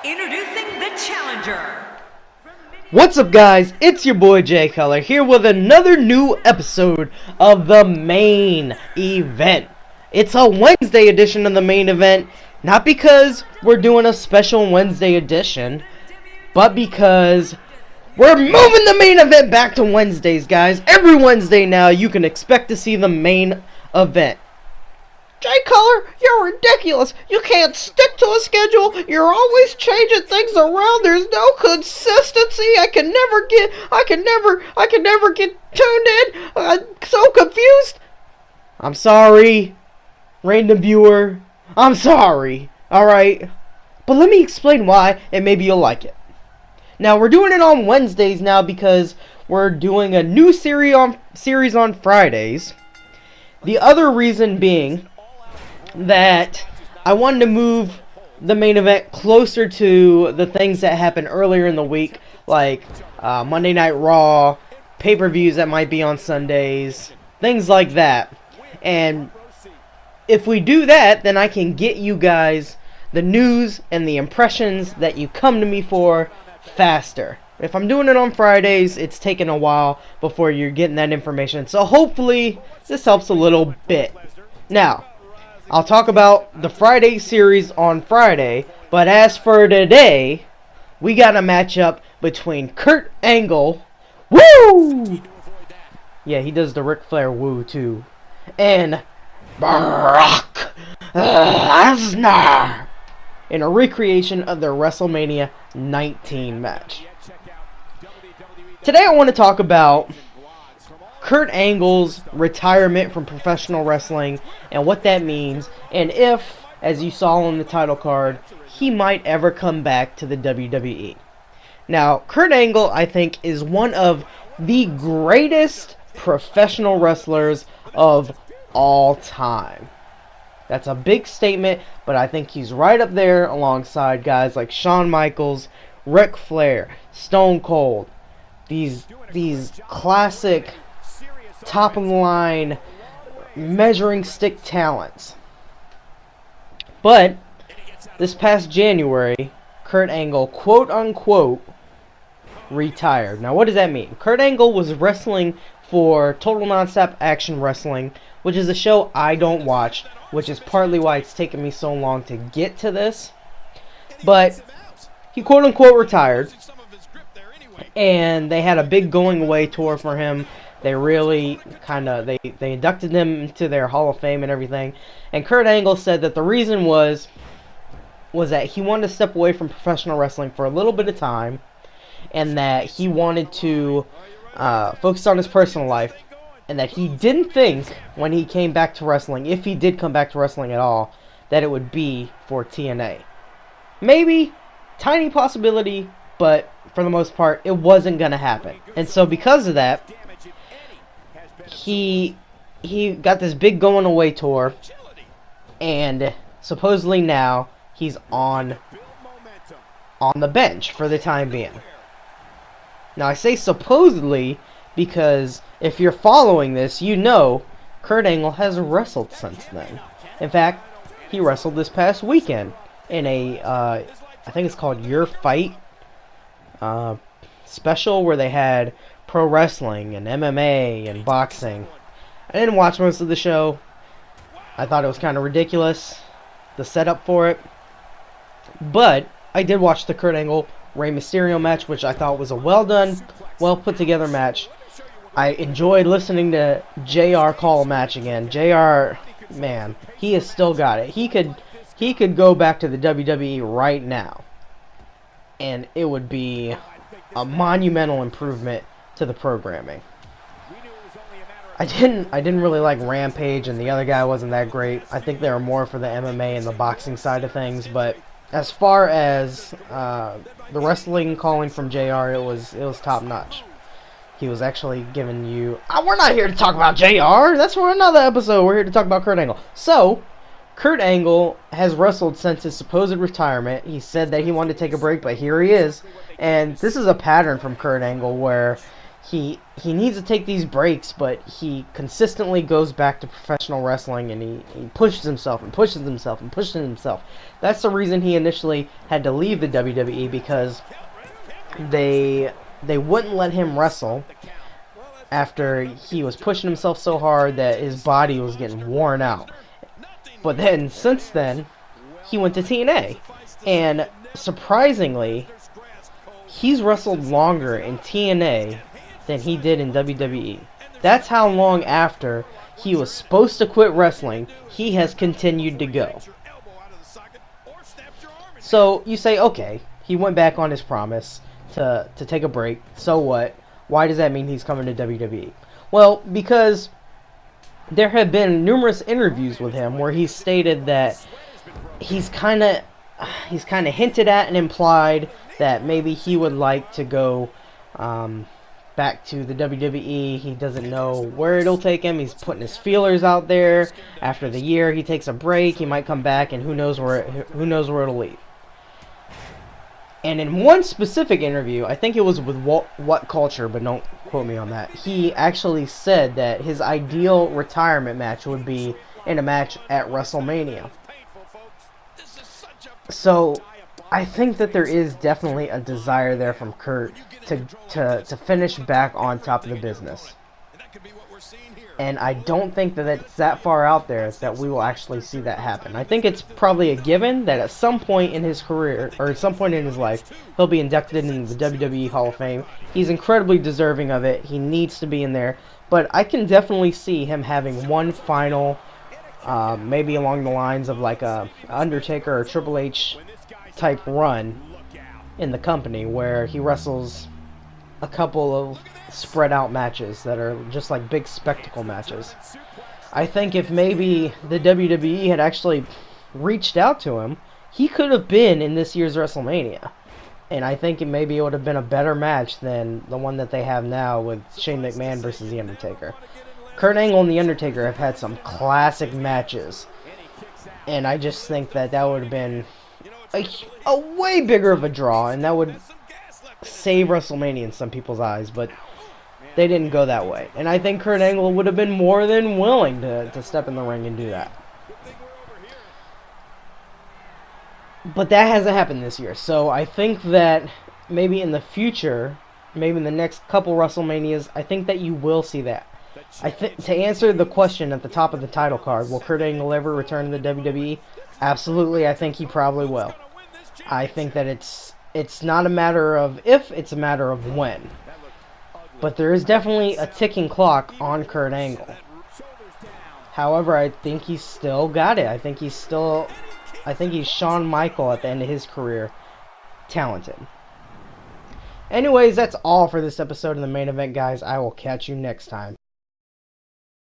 Introducing the challenger. What's up, guys? It's your boy Jay Color here with another new episode of the main event. It's a Wednesday edition of the main event, not because we're doing a special Wednesday edition, but because we're moving the main event back to Wednesdays, guys. Every Wednesday now, you can expect to see the main event. Jay Color, you're ridiculous. You can't stick to a schedule. You're always changing things around. There's no consistency. I can never get tuned in. I'm so confused. I'm sorry, random viewer. I'm sorry. Alright. But let me explain why, and maybe you'll like it. Now, we're doing it on Wednesdays now because we're doing a new series on Fridays. The other reason being that I wanted to move the main event closer to the things that happened earlier in the week, like Monday Night Raw, pay-per-views that might be on Sundays, things like that. And if we do that, then I can get you guys the news and the impressions that you come to me for faster. If I'm doing it on Fridays, it's taking a while before you're getting that information. So hopefully this helps a little bit. Now, I'll talk about the Friday series on Friday, but as for today, we got a matchup between Kurt Angle, woo! Yeah, he does the Ric Flair woo too, and Brock Lesnar in a recreation of their WrestleMania 19 match. Today I want to talk about Kurt Angle's retirement from professional wrestling and what that means, and if, as you saw on the title card, he might ever come back to the WWE. Now, Kurt Angle, I think, is one of the greatest professional wrestlers of all time. That's a big statement, but I think he's right up there alongside guys like Shawn Michaels, Ric Flair, Stone Cold. These classic top of the line measuring stick talents. But this past January, Kurt Angle, quote unquote, retired. Now what does that mean? Kurt Angle was wrestling for Total Nonstop Action Wrestling, which is a show I don't watch, which is partly why it's taken me so long to get to this. But he quote unquote retired, and they had a big going away tour for him. They really they inducted him into their Hall of Fame and everything. And Kurt Angle said that the reason was that he wanted to step away from professional wrestling for a little bit of time, and that he wanted to focus on his personal life, and that he didn't think when he came back to wrestling, if he did come back to wrestling at all, that it would be for TNA. Maybe, tiny possibility, but for the most part, it wasn't going to happen. And so because of that, he got this big going away tour, and supposedly now he's on the bench for the time being. Now I say supposedly because if you're following this, you know Kurt Angle has wrestled since then. In fact, he wrestled this past weekend in a I think it's called Your Fight special, where they had pro wrestling and MMA and boxing. I didn't watch most of the show. I thought it was kind of ridiculous, the setup for it. But I did watch the Kurt Angle Rey Mysterio match, which I thought was a well done, well put together match. I enjoyed listening to JR call a match again. JR, man, he has still got it. He could go back to the WWE right now, and it would be a monumental improvement to the programming. I didn't really like Rampage, and the other guy wasn't that great. I think they were more for the MMA and the boxing side of things. But as far as the wrestling calling from JR, it was top notch. He was actually giving you. We're not here to talk about JR. That's for another episode. We're here to talk about Kurt Angle. So, Kurt Angle has wrestled since his supposed retirement. He said that he wanted to take a break, but here he is. And this is a pattern from Kurt Angle where he needs to take these breaks, but he consistently goes back to professional wrestling, and he pushes himself and pushes himself and pushes himself. That's the reason he initially had to leave the WWE, because they wouldn't let him wrestle after he was pushing himself so hard that his body was getting worn out. But then, since then, he went to TNA, and surprisingly, he's wrestled longer in TNA than he did in WWE. That's how long after he was supposed to quit wrestling, he has continued to go. So you say, okay, he went back on his promise to take a break. So what? Why does that mean he's coming to WWE? Well, because there have been numerous interviews with him where he stated that he's kind of hinted at and implied that maybe he would like to go back to the WWE. He doesn't know where it'll take him. He's putting his feelers out there. After the year, he takes a break. He might come back, and who knows where it'll lead. And in one specific interview, I think it was with What Culture, but don't quote me on that, he actually said that his ideal retirement match would be in a match at WrestleMania. So I think that there is definitely a desire there from Kurt to finish back on top of the business. And I don't think that it's that far out there that we will actually see that happen. I think it's probably a given that at some point in his career, or at some point in his life, he'll be inducted into the WWE Hall of Fame. He's incredibly deserving of it. He needs to be in there. But I can definitely see him having one final, maybe along the lines of like a Undertaker or Triple H type run in the company, where he wrestles a couple of spread out matches that are just like big spectacle matches. I think if maybe the WWE had actually reached out to him, he could have been in this year's WrestleMania. And I think maybe it would have been a better match than the one that they have now with Shane McMahon versus The Undertaker. Kurt Angle and The Undertaker have had some classic matches, and I just think that would have been a way bigger of a draw, and that would save WrestleMania in some people's eyes, but they didn't go that way. And I think Kurt Angle would have been more than willing to step in the ring and do that. But that hasn't happened this year, so I think that maybe in the future, maybe in the next couple WrestleManias, I think that you will see that. To answer the question at the top of the title card, will Kurt Angle ever return to the WWE? Absolutely, I think he probably will. I think that it's not a matter of if, it's a matter of when. But there is definitely a ticking clock on Kurt Angle. However, I think he's still got it. I think he's Shawn Michael at the end of his career. Talented. Anyways, that's all for this episode of the main event, guys. I will catch you next time.